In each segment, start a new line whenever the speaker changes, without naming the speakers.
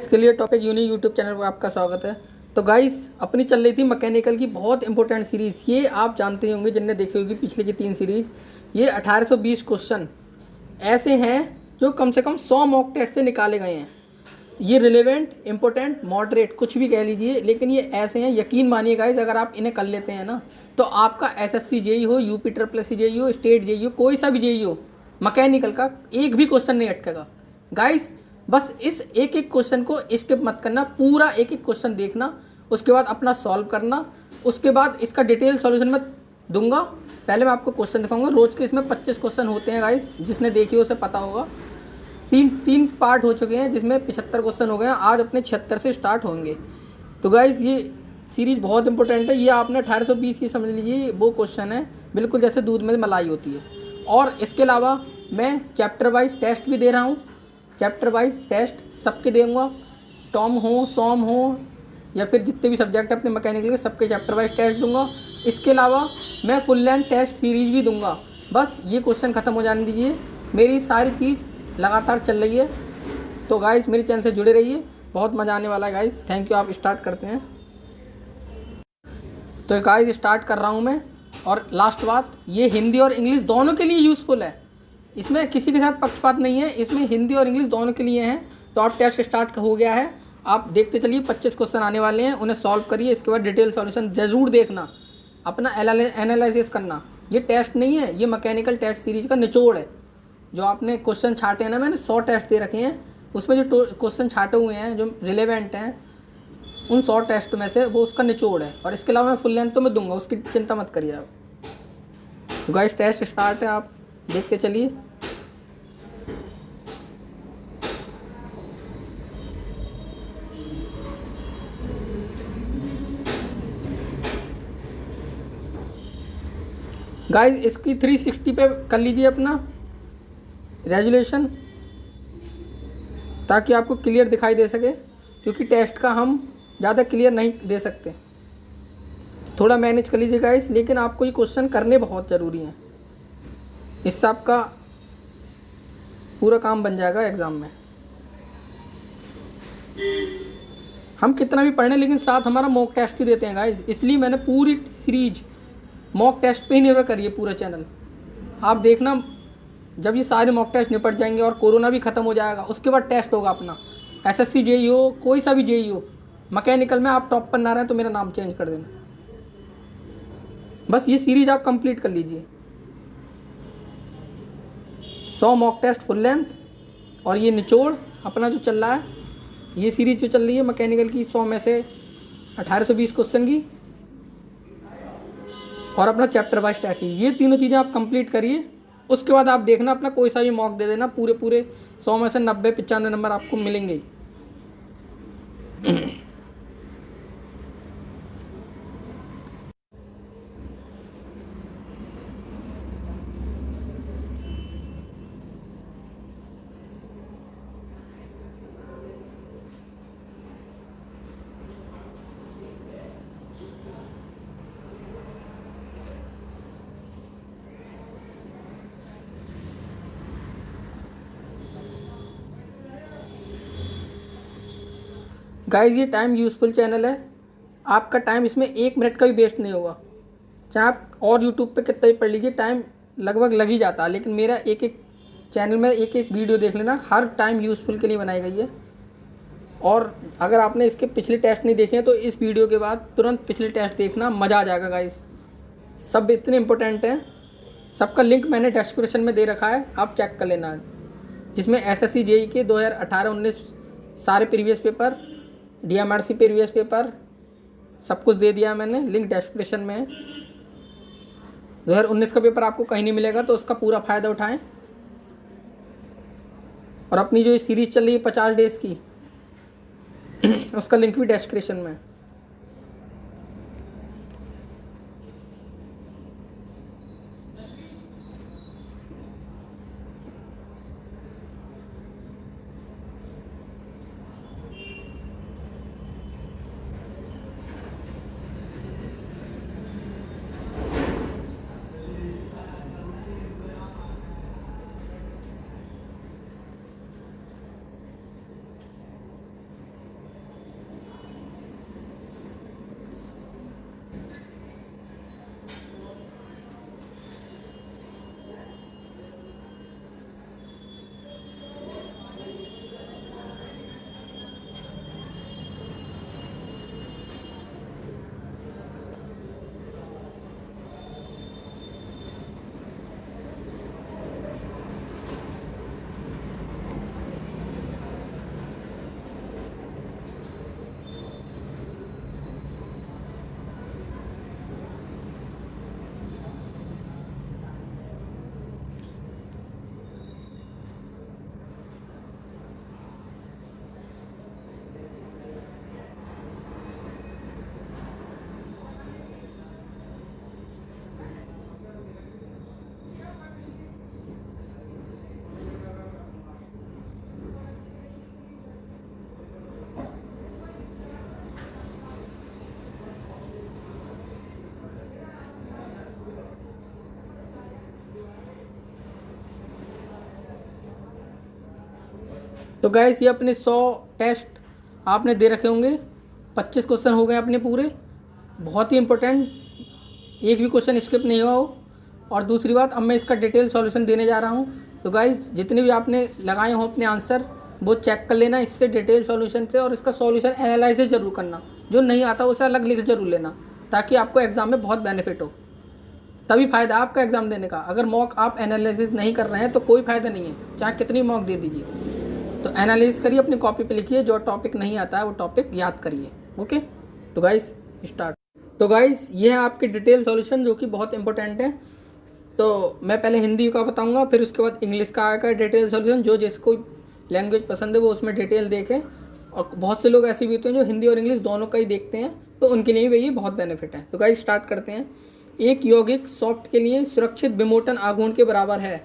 Guys clear topic unique YouTube channel पर आपका स्वागत है। तो गाइस अपनी चल रही थी मैकेनिकल की बहुत इंपॉर्टेंट सीरीज़। ये आप जानते होंगे जिनने देखी होगी पिछले की 3 सीरीज़। ये 1820 क्वेश्चन ऐसे हैं जो कम से कम 100 मॉक टेस्ट से निकाले गए हैं। ये रिलेवेंट, इंपॉर्टेंट, मॉडरेट कुछ भी कह लीजिए, लेकिन ये ऐसे हैं, यकीन मानिए गाइस, अगर आप इन्हें कर लेते हैं ना तो आपका एसएससी जेई हो, यूपी ट्रिपल एससी जेई हो, स्टेट जेई हो, कोई सा भी जेई हो, मैकेनिकल का एक भी क्वेश्चन नहीं अटकेगा गाइस। बस इस एक एक क्वेश्चन को स्किप मत करना, पूरा एक एक क्वेश्चन देखना, उसके बाद अपना सॉल्व करना, उसके बाद इसका डिटेल सॉल्यूशन मैं दूंगा। पहले मैं आपको क्वेश्चन दिखाऊंगा। रोज के इसमें 25 क्वेश्चन होते हैं गाइस, जिसने देखी हो उसे पता होगा। तीन पार्ट हो चुके हैं जिसमें 75 क्वेश्चन हो गए हैं। आज अपने 76 से स्टार्ट होंगे। तो गाइस ये सीरीज़ बहुत इंपॉर्टेंट है। ये आपने 1820 की समझ लीजिए, वो क्वेश्चन है बिल्कुल जैसे दूध में मलाई होती है। और इसके अलावा मैं चैप्टर वाइज टेस्ट भी दे रहा हूँ। चैप्टर वाइज टेस्ट सबके दूंगा, टॉम हो, सॉम हो, या फिर जितने भी सब्जेक्ट अपने मैकेनिकल के, सबके चैप्टर वाइज टेस्ट दूंगा। इसके अलावा मैं फुल लेंथ टेस्ट सीरीज भी दूंगा। बस ये क्वेश्चन ख़त्म हो जाने दीजिए, मेरी सारी चीज़ लगातार चल रही है। तो गाइस मेरे चैनल से जुड़े रहिए, बहुत मज़ा आने वाला है गाइस। Thank you. आप स्टार्ट करते हैं। तो गाइस स्टार्ट कर रहा हूँ मैं। और लास्ट बात, ये हिंदी और इंग्लिश दोनों के लिए यूज़फुल है, इसमें किसी के साथ पक्षपात नहीं है, इसमें हिंदी और इंग्लिश दोनों के लिए हैं। तो आप टेस्ट स्टार्ट हो गया है, आप देखते चलिए। 25 क्वेश्चन आने वाले हैं, उन्हें सॉल्व करिए। इसके बाद डिटेल सॉल्यूशन ज़रूर देखना, अपना एनालिसिस करना। ये टेस्ट नहीं है, ये मैकेनिकल टेस्ट सीरीज का निचोड़ है। जो आपने क्वेश्चन छाटे हैं ना, मैंने 100 टेस्ट दे रखे हैं, उसमें जो क्वेश्चन छाटे हुए हैं जो रिलेवेंट हैं, उन 100 टेस्ट में से वो उसका निचोड़ है। और इसके अलावा मैं फुल लेंथ तो मैं दूंगा, उसकी चिंता मत करिए आप। गाइस टेस्ट स्टार्ट है, आप देखते चलिए। गाइस इसकी 360 पे कर लीजिए अपना रेजोल्यूशन, ताकि आपको क्लियर दिखाई दे सके, क्योंकि टेस्ट का हम ज़्यादा क्लियर नहीं दे सकते। थोड़ा मैनेज कर लीजिए गाइस, लेकिन आपको ये क्वेश्चन करने बहुत ज़रूरी हैं। इससे आपका पूरा काम बन जाएगा एग्ज़ाम में। हम कितना भी पढ़ लें, लेकिन साथ हमारा मॉक टेस्ट ही देते हैं गाइस, इसलिए मैंने पूरी सीरीज मॉक टेस्ट पे ही निर्भर करिए पूरा चैनल। आप देखना, जब ये सारे मॉक टेस्ट निपट जाएंगे और कोरोना भी ख़त्म हो जाएगा, उसके बाद टेस्ट होगा अपना। एसएससी जेई हो, कोई सा भी जेई हो, मैकेनिकल में आप टॉप पर ना रहें तो मेरा नाम चेंज कर देना। बस ये सीरीज आप कंप्लीट कर लीजिए। 100 मॉक टेस्ट फुल लेंथ, और ये निचोड़ अपना जो चल रहा है, ये सीरीज जो चल रही है मैकेनिकल की, 100 में से 1820 क्वेश्चन की, और अपना चैप्टर वाइज टेस्ट, ये तीनों चीज़ें आप कंप्लीट करिए। उसके बाद आप देखना अपना कोई सा भी मॉक दे देना, पूरे 100 में से 90-95 नंबर आपको मिलेंगे ही। गाइस ये टाइम यूज़फुल चैनल है, आपका टाइम इसमें 1 मिनट का भी वेस्ट नहीं होगा। चाहे आप और यूट्यूब पे कितना ही पढ़ लीजिए, टाइम लगभग लग ही जाता है, लेकिन मेरा एक एक चैनल में एक एक वीडियो देख लेना, हर टाइम यूज़फुल के लिए बनाई गई है। और अगर आपने इसके पिछले टेस्ट नहीं देखे हैं तो इस वीडियो के बाद तुरंत पिछले टेस्ट देखना, मज़ा आ जाएगा गाइस। सब इतने इंपॉर्टेंट हैं, सबका लिंक मैंने डिस्क्रिप्शन में दे रखा है, आप चेक कर लेना। जिसमें एसएससी जेई के 2018-19 सारे previous paper, DMRC previous paper, सब कुछ दे दिया है मैंने, लिंक डिस्क्रिप्शन में है। 2019 का पेपर आपको कहीं नहीं मिलेगा, तो उसका पूरा फ़ायदा उठाएं। और अपनी जो सीरीज चल रही है 50 डेज़ की, उसका लिंक भी डिस्क्रिप्शन में है। तो गाइस ये अपने 100 टेस्ट आपने दे रखे होंगे, 25 क्वेश्चन हो गए अपने पूरे, बहुत ही इंपॉर्टेंट, एक भी क्वेश्चन स्किप नहीं हुआ हो। और दूसरी बात, अब मैं इसका डिटेल सॉल्यूशन देने जा रहा हूँ। तो गाइस जितने भी आपने लगाए हों अपने आंसर वो चेक कर लेना इससे डिटेल सॉल्यूशन से, और इसका सॉल्यूशन एनालाइसिस जरूर करना, जो नहीं आता उसे अलग लिख जरूर लेना, ताकि आपको एग्ज़ाम में बहुत बेनिफिट हो, तभी फ़ायदा आपका एग्ज़ाम देने का। अगर मॉक आप एनालिसिस नहीं कर रहे हैं तो कोई फ़ायदा नहीं है, चाहे कितनी मॉक दे दीजिए। तो एनालिसिस करिए, अपनी कॉपी पे लिखिए, जो टॉपिक नहीं आता है वो टॉपिक याद करिए। ओके, तो गाइस स्टार्ट। तो गाइस ये है आपके डिटेल सॉल्यूशन जो कि बहुत इंपॉर्टेंट है। तो मैं पहले हिंदी का बताऊंगा, फिर उसके बाद इंग्लिश का आएगा डिटेल सॉल्यूशन, जो जिसको लैंग्वेज पसंद है वो उसमें डिटेल देखें। और बहुत से लोग ऐसे भी होते हैं जो हिंदी और इंग्लिश दोनों का ही देखते हैं, तो उनके लिए भी ये बहुत बेनिफिट है। तो गाइस स्टार्ट करते हैं। एक यौगिक सॉफ्ट के लिए सुरक्षित विमोटन आघूर्ण के बराबर है,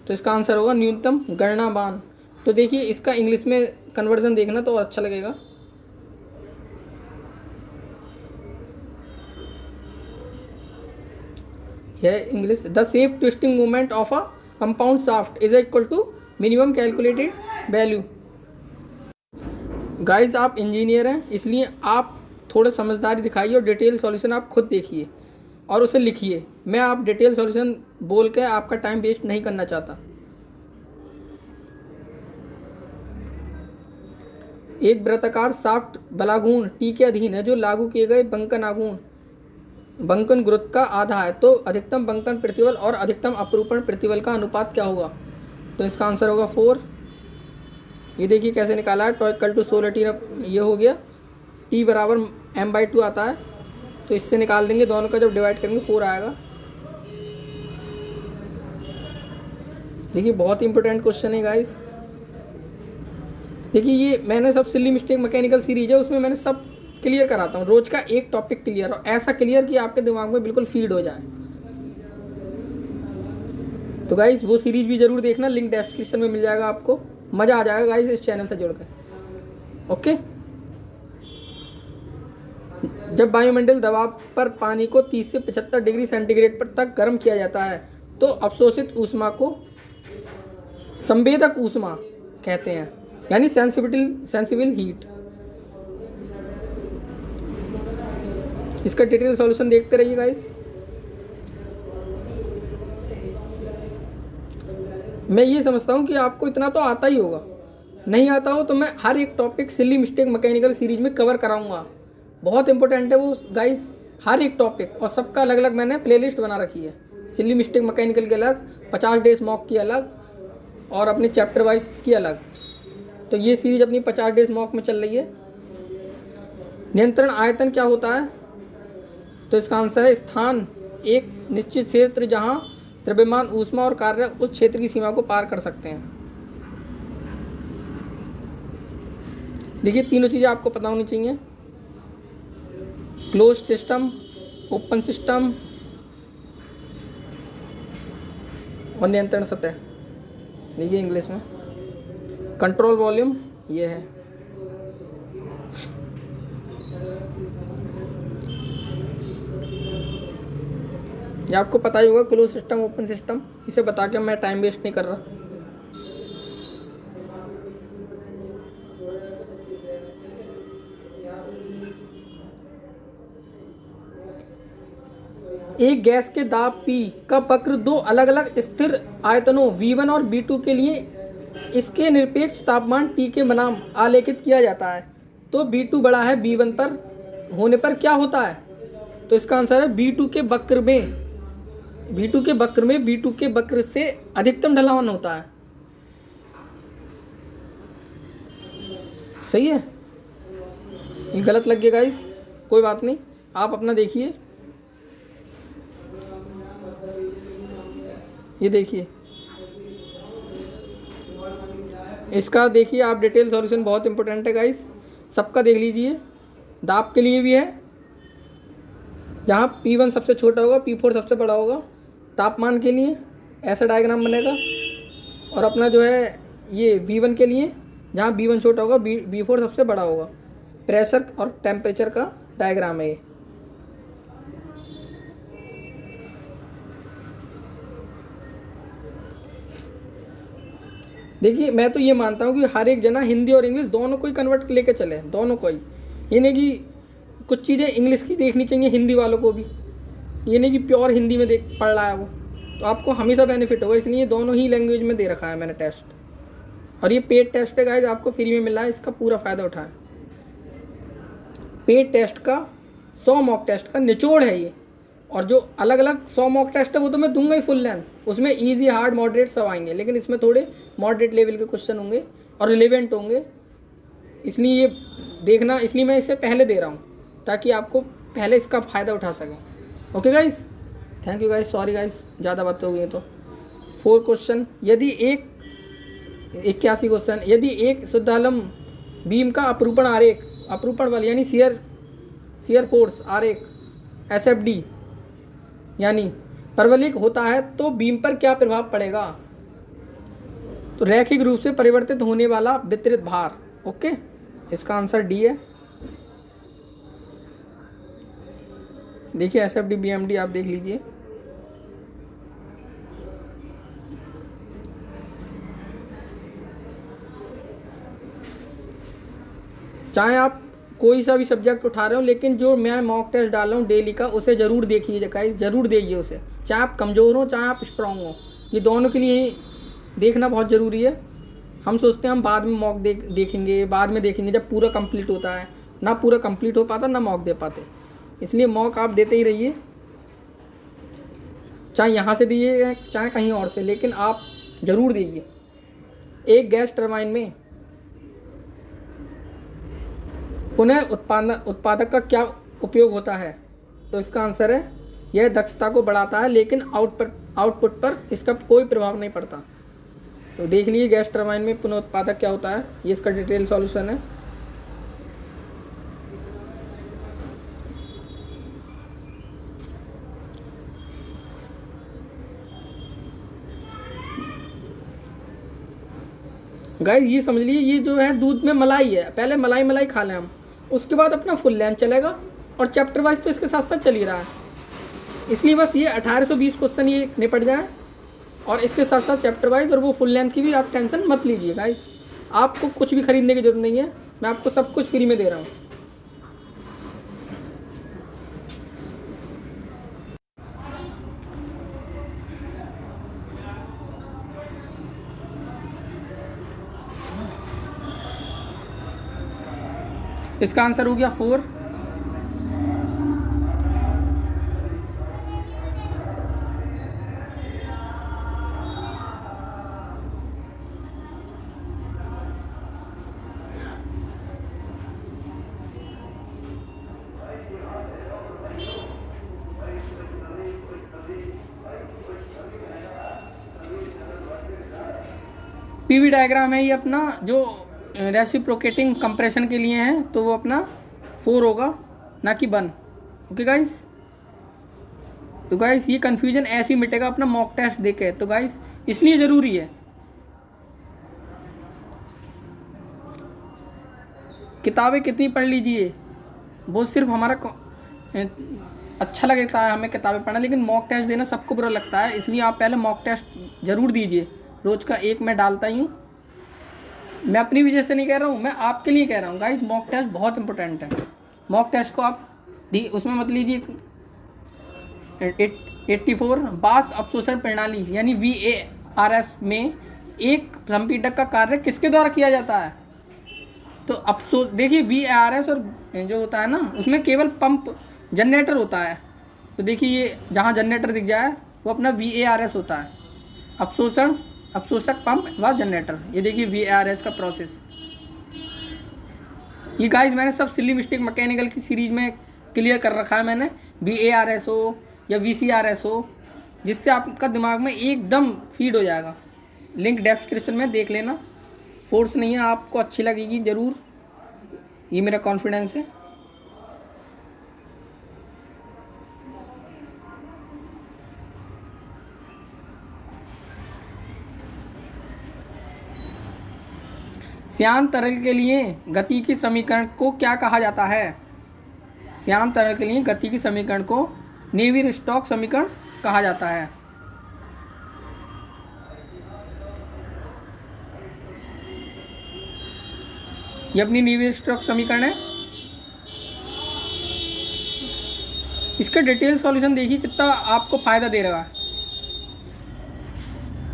तो इसका आंसर होगा न्यूनतम गणना मान। तो देखिए इसका इंग्लिश में कन्वर्जन देखना तो और अच्छा लगेगा। यह English, the safe twisting movement of a compound shaft is equal to minimum calculated value. Guys आप इंजीनियर हैं, इसलिए आप थोड़ा समझदारी दिखाइए और डिटेल सॉल्यूशन आप खुद देखिए और उसे लिखिए। मैं आप डिटेल सॉल्यूशन बोल के आपका टाइम वेस्ट नहीं करना चाहता। एक वृत्ताकार शाफ्ट बलाघूर्ण टी के अधीन है जो लागू किए गए बंकन आघूर्ण बंकन गुरुत्व का आधा है, तो अधिकतम बंकन प्रतिबल और अधिकतम अपरूपण प्रतिबल का अनुपात क्या होगा? तो इसका आंसर होगा 4। ये देखिए कैसे निकाला है, टॉ इक्वल टू 16 टी, ये हो गया टी बराबर m/2 आता है, तो इससे निकाल देंगे, दोनों का जब डिवाइड करेंगे 4 आएगा। देखिए बहुत ही इंपॉर्टेंट क्वेश्चन है गाइस। देखिए ये मैंने सब सिली मिस्टेक मैकेनिकल सीरीज है, उसमें मैंने सब क्लियर कराता हूँ, रोज का एक टॉपिक क्लियर, और ऐसा क्लियर कि आपके दिमाग में बिल्कुल फीड हो जाए। तो गाइस वो सीरीज भी जरूर देखना, लिंक डिस्क्रिप्शन में मिल जाएगा आपको, मज़ा आ जाएगा गाइस इस चैनल से जुड़ कर। ओके, जब वायुमंडल दबाव पर पानी को 30 से 75 डिग्री सेंटीग्रेड पर तक गर्म किया जाता है तो अवशोषित ऊष्मा को संवेदक ऊष्मा कहते हैं, यानी सेंसिबल हीट। इसका डिटेल सॉल्यूशन देखते रहिए गाइस। मैं ये समझता हूँ कि आपको इतना तो आता ही होगा, नहीं आता हो तो मैं हर एक topic silly mistake mechanical series में कवर कराऊंगा, बहुत इंपॉर्टेंट है वो गाइस, हर एक टॉपिक, और सबका अलग अलग मैंने प्लेलिस्ट बना रखी है। सिली मिस्टेक मैकेनिकल की अलग, 50 डेज मॉक की अलग, और अपने चैप्टर वाइज की अलग। तो ये सीरीज अपनी 50 डेज मॉक में चल रही है। नियंत्रण आयतन क्या होता है? तो इसका आंसर है स्थान, एक निश्चित क्षेत्र जहां द्रव्यमान ऊष्मा और कार्य उस क्षेत्र की सीमा को पार कर सकते हैं। देखिए तीनों चीज़ें आपको पता होनी चाहिए, क्लोज सिस्टम, ओपन सिस्टम और नियंत्रण सतह। देखिए इंग्लिश में कंट्रोल वॉल्यूम ये है। ये आपको पता ही होगा, क्लोज सिस्टम ओपन सिस्टम, इसे बता के मैं टाइम वेस्ट नहीं कर रहा। एक गैस के दाब P का वक्र दो अलग अलग स्थिर आयतनों V1 और V2 के लिए इसके निरपेक्ष तापमान T के बनाम आलेखित किया जाता है, तो V2 बड़ा है V1 पर होने पर क्या होता है? तो इसका आंसर है V2 के वक्र में V2 के वक्र से अधिकतम ढलान होता है। सही है, ये गलत लग गया गाइस, कोई बात नहीं, आप अपना देखिए। ये देखिए इसका, देखिए आप डिटेल सॉल्यूशन बहुत इंपॉर्टेंट है गाइस, सबका देख लीजिए। दाब के लिए भी है, जहाँ P1 सबसे छोटा होगा P4 सबसे बड़ा होगा। तापमान के लिए ऐसा डायग्राम बनेगा, और अपना जो है ये V1 के लिए, जहाँ V1 छोटा होगा V4 सबसे बड़ा होगा। प्रेशर और टेम्परेचर का डायग्राम है ये। देखिए मैं तो ये मानता हूँ कि हर एक जना हिंदी और इंग्लिश दोनों को ही कन्वर्ट लेके चले, दोनों को ही। ये नहीं कि कुछ चीज़ें इंग्लिश की देखनी चाहिए हिंदी वालों को भी, ये नहीं कि प्योर हिंदी में देख पढ़ रहा है वो, तो आपको हमेशा बेनिफिट होगा। इसलिए दोनों ही लैंग्वेज में दे रखा है मैंने टेस्ट, और ये पेड टेस्ट है गाइस, आपको फ्री में मिल रहा है, इसका पूरा फ़ायदा उठाएं। पेड टेस्ट का 100 मॉक टेस्ट का निचोड़ है ये, और जो अलग अलग 100 मॉक टेस्ट है वो तो मैं दूंगा ही फुल लेंथ, उसमें ईजी हार्ड मॉडरेट सब आएंगे, लेकिन इसमें थोड़े मॉडरेट लेवल के क्वेश्चन होंगे और रिलेवेंट होंगे, इसलिए ये देखना, इसलिए मैं इसे पहले दे रहा हूँ ताकि आपको पहले इसका फ़ायदा उठा सकें। Okay guys, thank you guys, sorry guys ज़्यादा बात हो गई है। तो 4 क्वेश्चन, यदि 81 क्वेश्चन, यदि एक शुद्धालम बीम का अपरूपण आरेख, अपरूपण बल यानी शियर फोर्स आरेख SFD यानी परवलयिक होता है तो बीम पर क्या प्रभाव पड़ेगा? तो रैखिक रूप से परिवर्तित होने वाला वितरित भार। ओके, इसका आंसर डी है। देखिए SFD BMD आप देख लीजिए। चाहे आप कोई सा भी सब्जेक्ट उठा रहे हो, लेकिन जो मैं मॉक टेस्ट डाल रहा हूँ डेली का, उसे ज़रूर देखिए गाइस, ज़रूर देखिए उसे, चाहे आप कमज़ोर हो चाहे आप स्ट्रांग हो, ये दोनों के लिए देखना बहुत ज़रूरी है। हम सोचते हैं हम बाद में मॉक देखेंगे, बाद में देखेंगे, जब पूरा कंप्लीट होता है, ना पूरा कंप्लीट हो पाता ना मॉक दे पाते। इसलिए मॉक आप देते ही रहिए, चाहे यहाँ से दीजिए चाहे कहीं और से, लेकिन आप ज़रूर दीजिए। एक गैस टरबाइन में पुनः उत्पादक का क्या उपयोग होता है? तो इसका आंसर है यह दक्षता को बढ़ाता है, लेकिन आउटपुट पर इसका कोई प्रभाव नहीं पड़ता। तो देख लीजिए गैस टरबाइन में पुनः उत्पादक क्या होता है, ये इसका डिटेल सॉल्यूशन है। गाइस ये समझ लीजिए, ये जो है दूध में मलाई है, पहले मलाई खा लें हम, उसके बाद अपना फुल लेंथ चलेगा, और चैप्टर वाइज तो इसके साथ साथ चल ही रहा है। इसलिए बस ये 1820 क्वेश्चन ये निपट जाए, और इसके साथ साथ चैप्टर वाइज और वो फुल लेंथ की भी आप टेंशन मत लीजिए गाइस। आपको कुछ भी खरीदने की जरूरत नहीं है, मैं आपको सब कुछ फ्री में दे रहा हूँ। इसका आंसर हो गया 4। पीवी डायग्राम है ये अपना, जो रेसिप्रोकेटिंग कंप्रेशन के लिए है, तो वो अपना 4 होगा, ना कि 1। ओके गाइस, तो गाइस ये कन्फ्यूजन ऐसे ही मिटेगा अपना मॉक टेस्ट देके। तो गाइस इसलिए ज़रूरी है किताबें कितनी पढ़ लीजिए, वो सिर्फ हमारा अच्छा लगता है हमें किताबें पढ़ना, लेकिन मॉक टेस्ट देना सबको बुरा लगता है। इसलिए आप पहले मॉक टेस्ट ज़रूर दीजिए, रोज़ का एक मैं डालता ही हूँ। मैं अपनी वजह से नहीं कह रहा हूँ, मैं आपके लिए कह रहा हूँ गाइस, मॉक टेस्ट बहुत इंपॉर्टेंट है। मॉक टेस्ट को आप उसमें मत लीजिए 84 बास अवशोषण प्रणाली यानी VARS में एक संपीड़क का कार्य किसके द्वारा किया जाता है? तो अफसोस देखिए VARS और जो होता है ना, उसमें केवल पंप जनरेटर होता है। तो देखिए ये जहाँ जनरेटर दिख जाए वो अपना VARS होता है, अवशोषक पंप व जनरेटर। ये देखिए VARS का प्रोसेस। ये गाइस मैंने सब सिली मिस्टेक मैकेनिकल की सीरीज में क्लियर कर रखा है मैंने, VARS हो या VCRS हो, जिससे आपका दिमाग में एकदम फीड हो जाएगा। लिंक डिस्क्रिप्शन में देख लेना, फोर्स नहीं है, आपको अच्छी लगेगी ज़रूर, ये मेरा कॉन्फिडेंस है। श्यान तरल के लिए गति की समीकरण को क्या कहा जाता है? श्यान तरल के लिए गति की समीकरण को नेवियर-स्टोक्स समीकरण कहा जाता है। ये अपनी न्यूटन स्टोक्स समीकरण है। इसका डिटेल सॉल्यूशन देखिए कितना आपको फ़ायदा दे रहा है,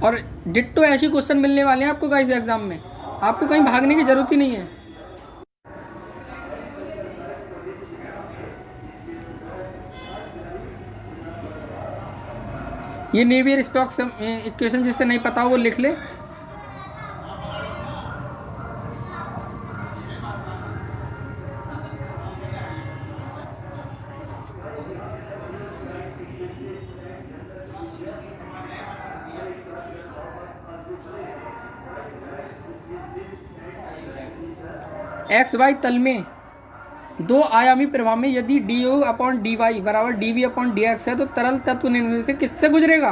और डिट्टो ऐसे क्वेश्चन मिलने वाले हैं आपको गाइस एग्जाम में, आपको कहीं भागने की ज़रूरत ही नहीं है। ये नेवियर स्टोक्स इक्वेशन जिससे नहीं पता हो वो लिख ले। एक्स वाई तल में दो आयामी प्रवाह में यदि D O upon D Y बराबर D V upon D X है तो तरल तत्व निम्न से किससे गुजरेगा?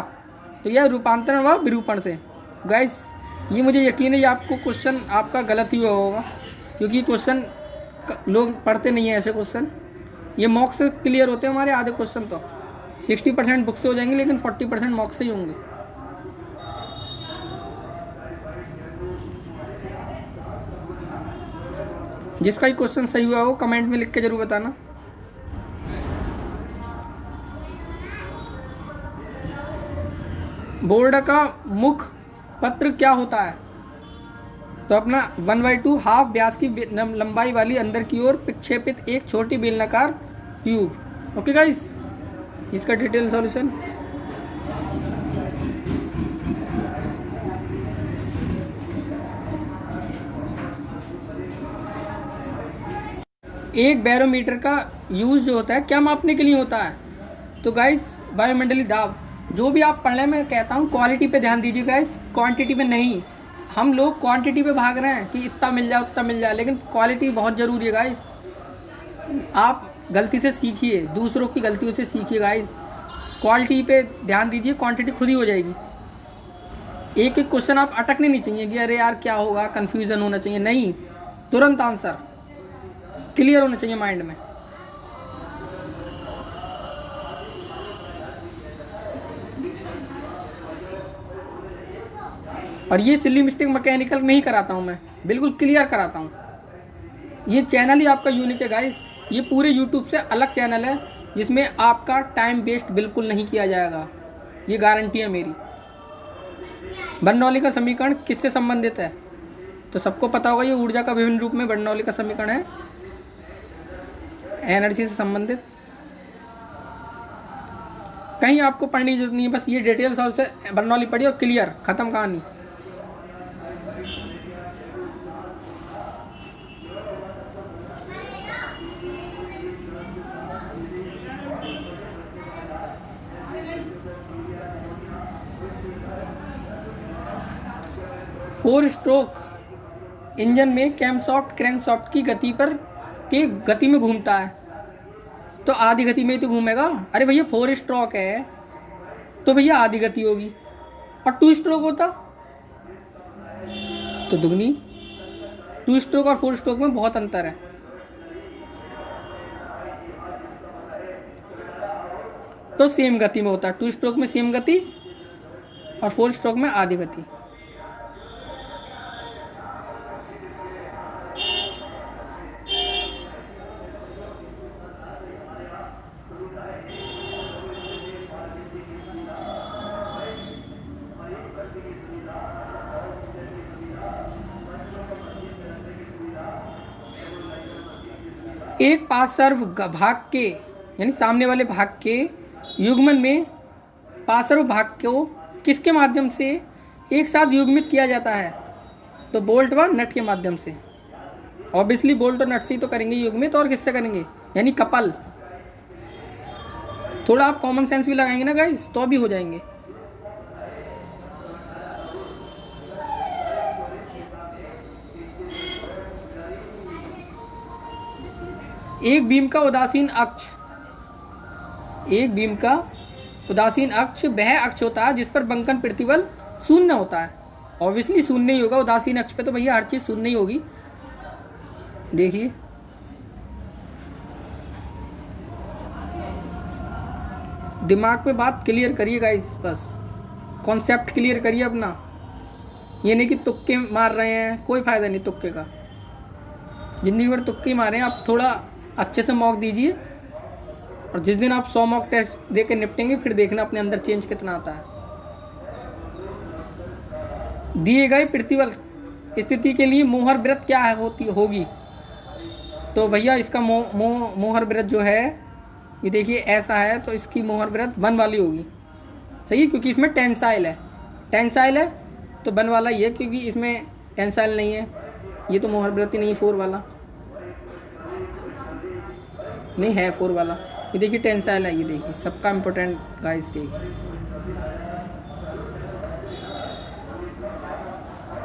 तो यह रूपांतरण व विरूपण से। गाइस ये मुझे यकीन है ये आपको क्वेश्चन आपका गलत ही हुआ होगा, क्योंकि क्वेश्चन लोग पढ़ते नहीं हैं ऐसे क्वेश्चन। ये मॉक से क्लियर होते हैं हमारे आधे क्वेश्चन, तो 60% बुक से हो जाएंगे लेकिन 40% मॉक से ही होंगे। जिसका ही क्वेश्चन सही हुआ हो कमेंट में लिख के जरूर बताना। बोर्ड का मुख्य पत्र क्या होता है? तो अपना 1/2 हाफ व्यास की लंबाई वाली अंदर की ओर विक्षेपित एक छोटी बेलनाकार ट्यूब। ओके गाइस, इसका डिटेल सॉल्यूशन। एक बैरोमीटर का यूज़ जो होता है क्या मापने के लिए होता है? तो गाइस वायुमंडलीय दाब। जो भी आप पढ़ने में कहता हूँ क्वालिटी पे ध्यान दीजिए गाइस, क्वांटिटी पे नहीं। हम लोग क्वांटिटी पे भाग रहे हैं कि इतना मिल जाए उतना मिल जाए, लेकिन क्वालिटी बहुत ज़रूरी है गाइस। आप गलती से सीखिए, दूसरों की गलतियों से सीखिए गाइस। क्वालिटी पे ध्यान दीजिए, क्वांटिटी खुद ही हो जाएगी। एक एक क्वेश्चन आप अटकने नहीं चाहिए कि अरे यार क्या होगा, कन्फ्यूज़न होना चाहिए, नहीं, तुरंत आंसर क्लियर होना चाहिए माइंड में। और ये सिली मिस्टेक मैकेनिकल में ही कराता हूँ मैं, बिल्कुल क्लियर कराता हूँ। ये चैनल ही आपका यूनिक है गाइस, ये पूरे यूट्यूब से अलग चैनल है जिसमें आपका टाइम वेस्ट बिल्कुल नहीं किया जाएगा, ये गारंटी है मेरी। बर्नौली का समीकरण किससे संबंधित है? तो सबको पता होगा ये ऊर्जा का विभिन्न रूप में बर्नौली का समीकरण है, एनर्जी से संबंधित। कहीं आपको पढ़ने की जरूरत नहीं है, बस ये डिटेल सॉल्व से बर्नौली पढ़ी और क्लियर, खत्म कहानी। फोर स्ट्रोक इंजन में कैमशॉफ्ट क्रैंकशाफ्ट की गति में घूमता है, तो आधी गति में ही तो घूमेगा। अरे भैया 4 स्ट्रोक है तो भैया आधी गति होगी, और 2 स्ट्रोक होता तो दुगनी। 2 स्ट्रोक और 4 स्ट्रोक में बहुत अंतर है। तो सेम गति में होता है, 2 स्ट्रोक में सेम गति और 4 स्ट्रोक में आधी गति। एक पार्श्व भाग के यानी सामने वाले भाग के युग्मन में पार्श्व भाग को किसके माध्यम से एक साथ युग्मित किया जाता है? तो बोल्ट व नट के माध्यम से। ऑब्वियसली बोल्ट और नट से ही तो करेंगे युग्मित, और किससे करेंगे? यानी कपल। थोड़ा आप कॉमन सेंस भी लगाएंगे ना गाइस तो भी हो जाएंगे। एक बीम का उदासीन अक्ष वह अक्ष होता है जिस पर बंकन प्रतिबल शून्य होता है। ऑब्वियसली शून्य ही होगा, उदासीन अक्ष पे तो भैया हर चीज़ शून्य ही होगी। देखिए दिमाग पे बात क्लियर करिए गाइस, बस कॉन्सेप्ट क्लियर करिए अपना। ये नहीं कि तुक्के मार रहे हैं, कोई फ़ायदा नहीं तुक्के का। जिंदगी भर तुक्के मारें, आप थोड़ा अच्छे से मॉक दीजिए, और जिस दिन आप 100 मॉक टेस्ट दे के निपटेंगे फिर देखना अपने अंदर चेंज कितना आता है। दिए गए प्रतिबल स्थिति के लिए मोहर व्रत क्या होगी? तो भैया इसका मोहर व्रत जो है ये देखिए ऐसा है, तो इसकी मोहर व्रत 1 वाली होगी। सही है, क्योंकि इसमें टेंसाइल है। टेंसाइल है तो 1 वाला ही है, क्योंकि इसमें टेंसाइल नहीं है। ये तो मोहर व्रत ही नहीं, 4 वाला नहीं है, 4 वाला। ये देखिए टेंसाइल है, ये देखिए सबका इम्पोर्टेंट गाइस। देखिए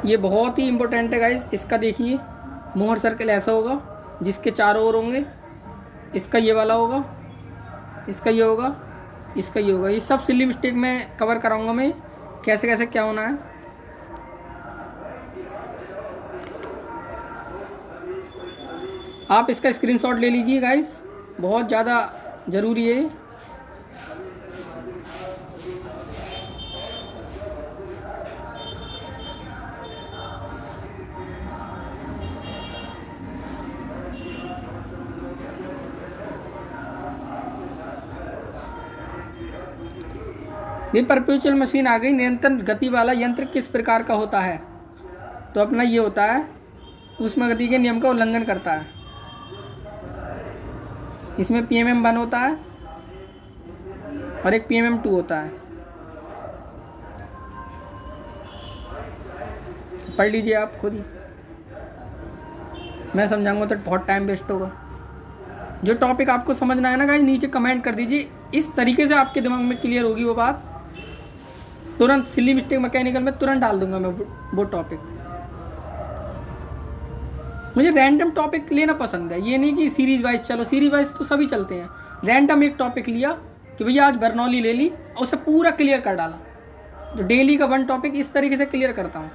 ये बहुत ही इम्पोर्टेंट है गाइस। इसका देखिए मोहर सर्कल ऐसा होगा जिसके चारों ओर होंगे। इसका ये वाला होगा, इसका ये होगा, इसका ये होगा। ये सब सिली मिस्टेक में कवर कराऊंगा मैं, कैसे कैसे क्या होना है। आप इसका स्क्रीनशॉट ले लीजिए गाइस, बहुत ज़्यादा ज़रूरी है। ये परपेचुअल मशीन आ गई। निरंतर गति वाला यंत्र किस प्रकार का होता है? तो अपना ये होता है, ऊष्मागति के नियम का उल्लंघन करता है। इसमें PMM 1 होता है और एक PMM 2 होता है। पढ़ लीजिए आप खुद ही, मैं समझाऊंगा तो बहुत टाइम वेस्ट होगा। जो टॉपिक आपको समझना है ना गाइस, नीचे कमेंट कर दीजिए, इस तरीके से आपके दिमाग में क्लियर होगी वो बात। तुरंत सिली मिस्टेक मैकेनिकल में तुरंत डाल दूंगा मैं वो टॉपिक। मुझे रैंडम टॉपिक लेना पसंद है, ये नहीं कि सीरीज वाइज चलो। सीरीज वाइज तो सभी चलते हैं, रैंडम एक टॉपिक लिया कि भैया आज बर्नौली ले ली और उसे पूरा क्लियर कर डाला। तो डेली का 1 टॉपिक इस तरीके से क्लियर करता हूँ,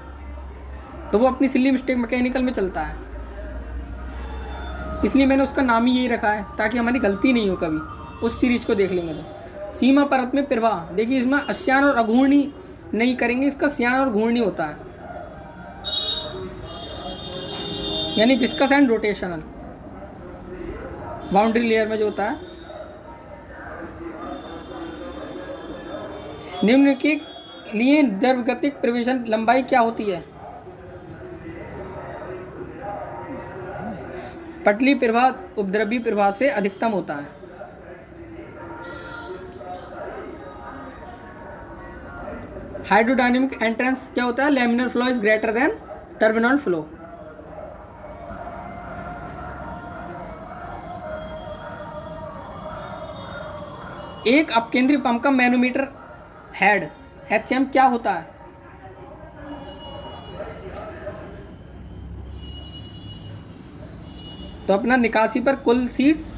तो वो अपनी सिली मिस्टेक मैकेनिकल में चलता है। इसलिए मैंने उसका नाम ही यही रखा है, ताकि हमारी गलती नहीं हो कभी। उस सीरीज को देख लेंगे तो। सीमा परत में प्रवाह, देखिए इसमें अश्यान और अघूर्णी नहीं करेंगे, इसका श्यान और घूर्णी होता है, यानी viscous and rotational. Boundary layer में जो होता है। निम्न के लिए द्रवगतिक प्रवेशन लंबाई क्या होती है? पटली प्रवाह उपद्रवी प्रवाह से अधिकतम होता है। हाइड्रोडायनेमिक एंट्रेंस क्या होता है? Laminar flow is greater than terminal flow. एक अपकेंद्रीय पंप का मैनोमीटर हेड HM क्या होता है? तो अपना निकासी पर कुल सीट्स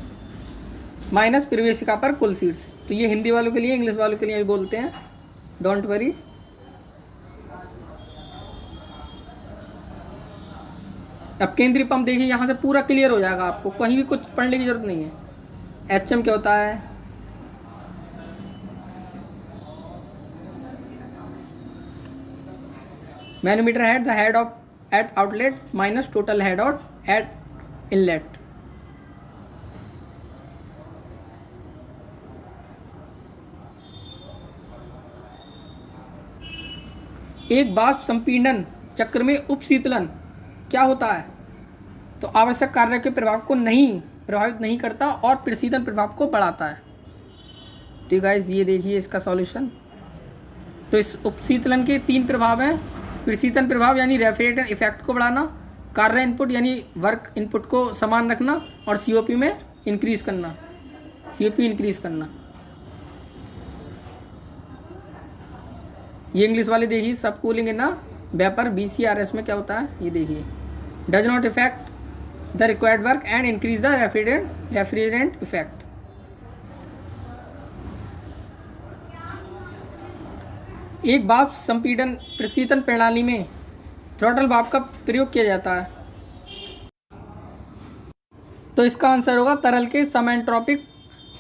माइनस प्रवेशिका पर कुल सीट्स। तो ये हिंदी वालों के लिए, इंग्लिश वालों के लिए भी बोलते हैं, डोंट वरी। अब केंद्रीय पंप देखिए, यहाँ से पूरा क्लियर हो जाएगा आपको, कहीं भी कुछ पढ़ने की जरूरत नहीं है। HM क्या होता है? Manometer head, the head of eight outlet minus total head of eight inlet. एक वाष्प संपीड़न चक्र में उपशीतलन क्या होता है? तो आवश्यक कार्य के प्रभाव को प्रभावित नहीं करता और प्रशीतन प्रभाव को बढ़ाता है। तो गाइस ये देखिए इसका सॉल्यूशन। तो इस उपशीतलन के 3 प्रभाव हैं। प्रशीतन प्रभाव यानी रेफ्रिजरेटर इफेक्ट को बढ़ाना, कार्य इनपुट यानी वर्क इनपुट को समान रखना, और COP में इंक्रीज करना, COP इंक्रीज करना। ये इंग्लिश वाले देखिए, सब कूलिंग है ना वेपर BCRS में क्या होता है ये देखिए। Does not effect the required work and increase the refrigerant effect. एक वाष्प संपीड़न प्रशीतन प्रणाली में थ्रॉटल वाल्व का प्रयोग किया जाता है। तो इसका आंसर होगा तरल के समेंट्रोपिक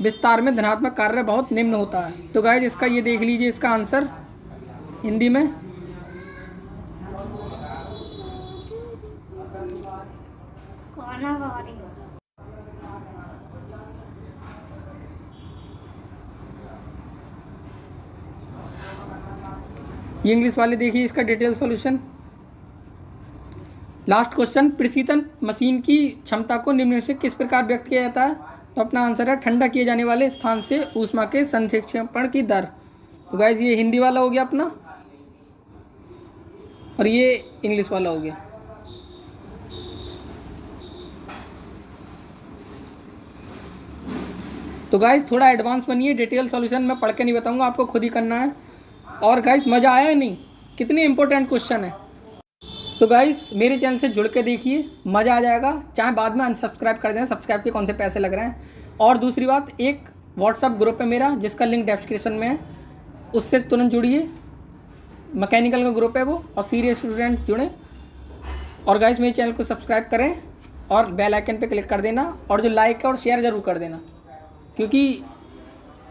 विस्तार में धनात्मक कार्य बहुत निम्न होता है। तो गाइस इसका ये देख लीजिए इसका आंसर हिंदी में।
खाना
ये इंग्लिश वाले देखिए इसका detail solution. Last question, precision machine की क्षमता को निम्न में से किस प्रकार व्यक्त किया जाता है? तो अपना आंसर है ठंडा किए जाने वाले स्थान से ऊष्मा के संक्षेपण की दर। तो गाइज ये हिंदी वाला हो गया अपना, और ये इंग्लिश वाला हो गया। तो गाइज थोड़ा एडवांस बनिए, डिटेल सॉल्यूशन मैं पढ़ के नहीं बताऊंगा, आपको खुद ही करना है। और गाइज मज़ा आया है नहीं? कितने इंपॉर्टेंट क्वेश्चन है। तो गाइज मेरे चैनल से जुड़ के देखिए, मज़ा आ जाएगा। चाहे बाद में अनसब्सक्राइब कर दें, सब्सक्राइब के कौन से पैसे लग रहे हैं। और दूसरी बात, एक व्हाट्सअप ग्रुप है मेरा जिसका लिंक डिस्क्रिप्शन में है, उससे तुरंत जुड़िए। मैकेनिकल का ग्रुप है वो, और सीरियस स्टूडेंट जुड़ें। और गाइज मेरे चैनल को सब्सक्राइब करें और बेल आइकन पे क्लिक कर देना, और जो लाइक है और शेयर ज़रूर कर देना, क्योंकि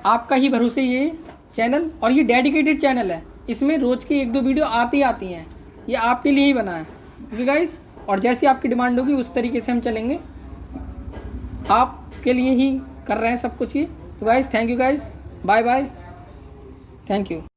आपका ही भरोसे ये चैनल, और ये डेडिकेटेड चैनल है, इसमें रोज़ की 1-2 वीडियो आती हैं। ये आपके लिए ही बना है, ओके गाइस। और जैसी आपकी डिमांड होगी उस तरीके से हम चलेंगे, आपके लिए ही कर रहे हैं सब कुछ ये। तो guys thank you guys, bye bye, thank you.